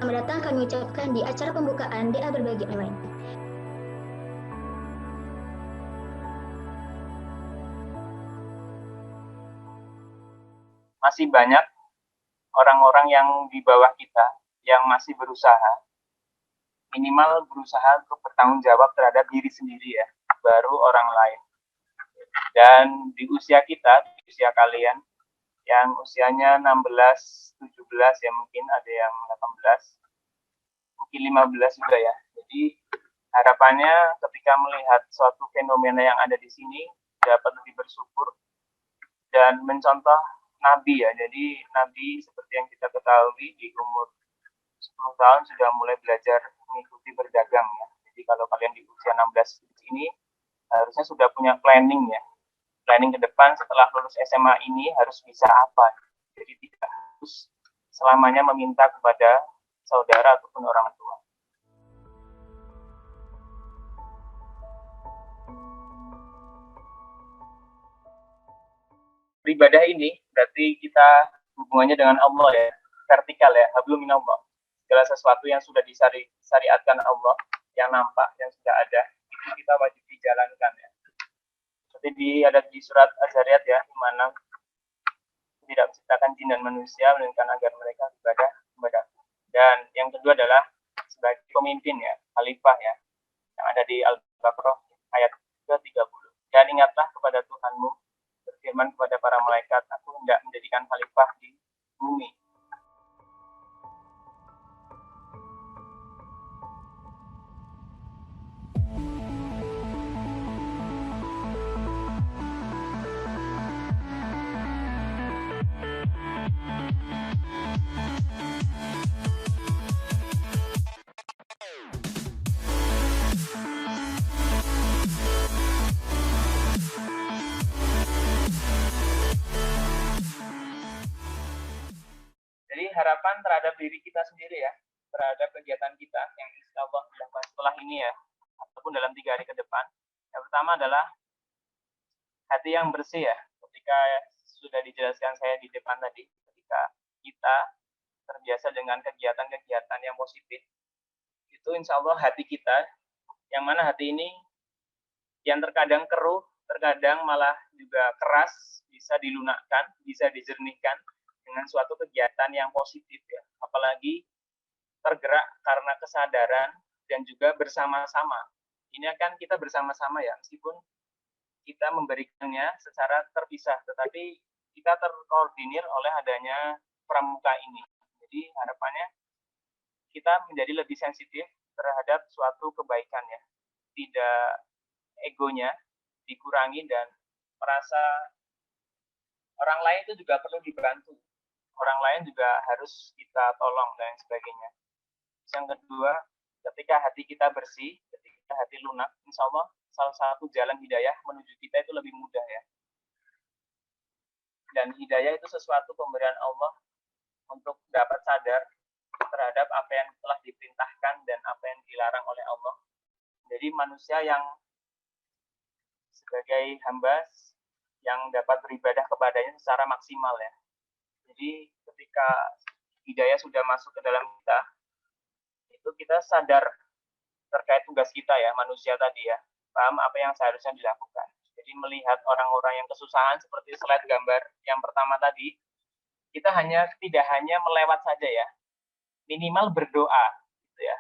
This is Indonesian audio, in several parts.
Selamat datang kami ucapkan di acara pembukaan DA Berbagi Online. Masih banyak orang-orang yang di bawah kita yang masih berusaha, minimal berusaha untuk bertanggung jawab terhadap diri sendiri ya, baru orang lain. Dan di usia kita, di usia kalian, yang usianya 16, 17 ya, mungkin ada yang 18, mungkin 15 juga ya. Jadi harapannya ketika melihat suatu fenomena yang ada di sini, dapat lebih bersyukur dan mencontoh Nabi ya. Jadi Nabi seperti yang kita ketahui di umur 10 tahun sudah mulai belajar mengikuti berdagang ya. Jadi kalau kalian di usia 16 ini harusnya sudah punya planning ya. Planning ke depan setelah lulus SMA ini harus bisa apa. Jadi tidak harus selamanya meminta kepada saudara ataupun orang tua. Beribadah ini berarti kita hubungannya dengan Allah ya, vertikal ya, hablum minallah. Segala sesuatu yang sudah disyariatkan Allah, yang nampak, yang sudah ada, itu kita wajib dijalankan ya. Seperti ada di surat Az-Zariyat ya, di mana tidak menciptakan jin dan manusia melainkan agar mereka beribadah kepada. Dan yang kedua adalah sebagai pemimpin ya, khalifah ya, yang ada di Al-Baqarah ayat 30. Dan ingatlah kepada Tuhanmu, berfirman kepada para malaikat, aku hendak menjadikan khalifah di bumi. Jadi harapan terhadap diri kita sendiri ya, terhadap kegiatan kita yang insya Allah dilakukan setelah ini ya, ataupun dalam 3 hari ke depan. Yang pertama adalah hati yang bersih ya. Ketika sudah dijelaskan saya di depan tadi, ketika kita terbiasa dengan kegiatan-kegiatan yang positif, itu insya Allah hati kita, yang mana hati ini yang terkadang keruh, terkadang malah juga keras, bisa dilunakkan, bisa dijernihkan dengan suatu kegiatan yang positif ya, apalagi tergerak karena kesadaran dan juga bersama-sama. Ini akan kita bersama-sama ya, meskipun kita memberikannya secara terpisah, tetapi kita terkoordinir oleh adanya pramuka ini. Jadi harapannya kita menjadi lebih sensitif terhadap suatu kebaikan ya, tidak egonya dikurangi dan merasa orang lain itu juga perlu dibantu. Orang lain juga harus kita tolong dan sebagainya. Yang kedua, ketika hati kita bersih, ketika hati lunak, insya Allah salah satu jalan hidayah menuju kita itu lebih mudah ya. Dan hidayah itu sesuatu pemberian Allah untuk dapat sadar terhadap apa yang telah diperintahkan dan apa yang dilarang oleh Allah. Jadi manusia yang sebagai hamba yang dapat beribadah kepadanya secara maksimal ya. Jadi ketika hidayah sudah masuk ke dalam kita, itu kita sadar terkait tugas kita ya, manusia tadi ya, paham apa yang seharusnya dilakukan. Jadi melihat orang-orang yang kesusahan seperti slide gambar yang pertama tadi, kita tidak hanya melewat saja ya, minimal berdoa gitu ya.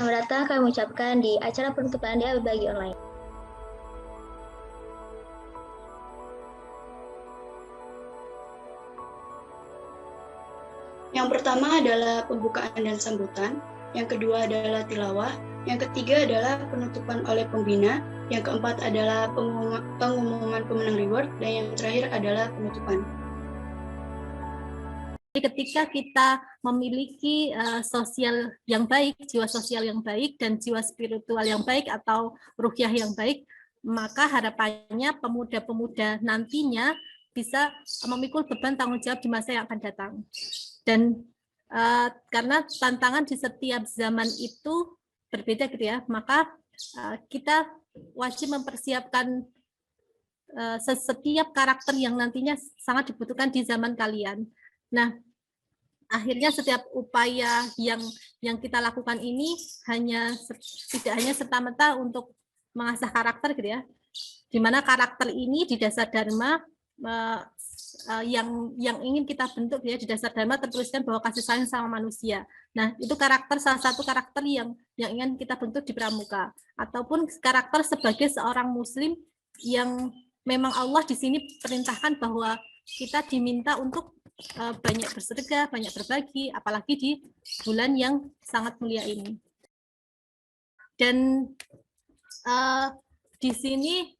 Selamat datang kami ucapkan di acara penutupan dia berbagi online. Yang pertama adalah pembukaan dan sambutan, yang kedua adalah tilawah, yang ketiga adalah penutupan oleh pembina, yang keempat adalah pengumuman pemenang reward, dan yang terakhir adalah penutupan. Ketika kita memiliki sosial yang baik, jiwa sosial yang baik, dan jiwa spiritual yang baik atau ruhiyah yang baik, maka harapannya pemuda-pemuda nantinya bisa memikul beban tanggung jawab di masa yang akan datang. Dan karena tantangan di setiap zaman itu berbeda gitu ya, maka kita wajib mempersiapkan setiap karakter yang nantinya sangat dibutuhkan di zaman kalian. Nah, akhirnya setiap upaya yang kita lakukan ini tidak hanya serta-merta untuk mengasah karakter gitu ya, di mana karakter ini di dasar dharma yang ingin kita bentuk ya, di dasar dharma tertuliskan bahwa kasih sayang sama manusia. Nah, itu salah satu karakter yang ingin kita bentuk di pramuka, ataupun karakter sebagai seorang muslim yang memang Allah di sini perintahkan bahwa kita diminta untuk banyak bersedekah, banyak berbagi, apalagi di bulan yang sangat mulia ini. Dan di sini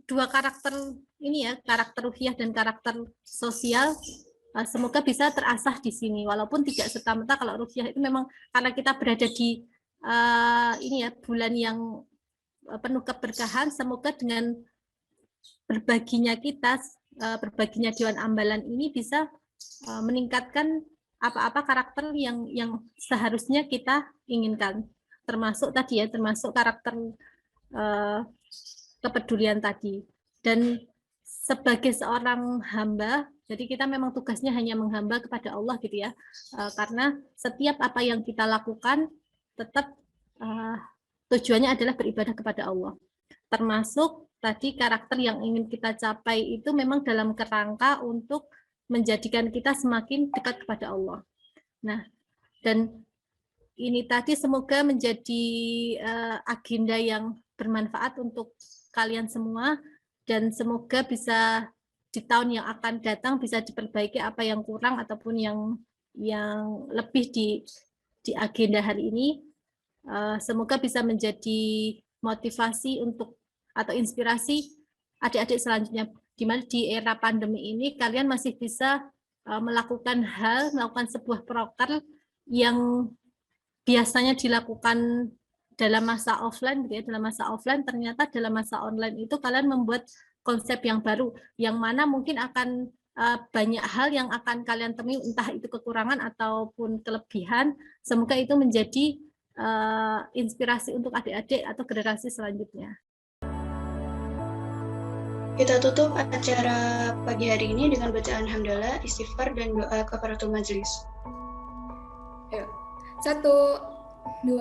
dua karakter ini ya, karakter ruhiyah dan karakter sosial, semoga bisa terasah di sini, walaupun tidak serta-merta. Kalau ruhiyah itu memang karena kita berada di ini ya, bulan yang penuh keberkahan, semoga dengan berbaginya kita, berbaginya Dewan Ambalan ini bisa meningkatkan apa-apa karakter yang seharusnya kita inginkan, termasuk tadi ya, termasuk karakter kepedulian tadi. Dan sebagai seorang hamba, jadi kita memang tugasnya hanya menghamba kepada Allah gitu ya, karena setiap apa yang kita lakukan tetap tujuannya adalah beribadah kepada Allah. Termasuk tadi karakter yang ingin kita capai itu memang dalam kerangka untuk menjadikan kita semakin dekat kepada Allah. Nah, dan ini tadi semoga menjadi agenda yang bermanfaat untuk kalian semua, dan semoga bisa di tahun yang akan datang bisa diperbaiki apa yang kurang ataupun yang lebih di agenda hari ini. Semoga bisa menjadi motivasi untuk atau inspirasi adik-adik selanjutnya, di mana di era pandemi ini kalian masih bisa melakukan sebuah proker yang biasanya dilakukan dalam masa offline gitu ya, dalam masa offline, ternyata dalam masa online itu kalian membuat konsep yang baru, yang mana mungkin akan banyak hal yang akan kalian temui, entah itu kekurangan ataupun kelebihan. Semoga itu menjadi inspirasi untuk adik-adik atau generasi selanjutnya. Kita tutup acara pagi hari ini dengan bacaan hamdalah, istighfar, dan doa kafaratul majelis. Ayo. 1, 2,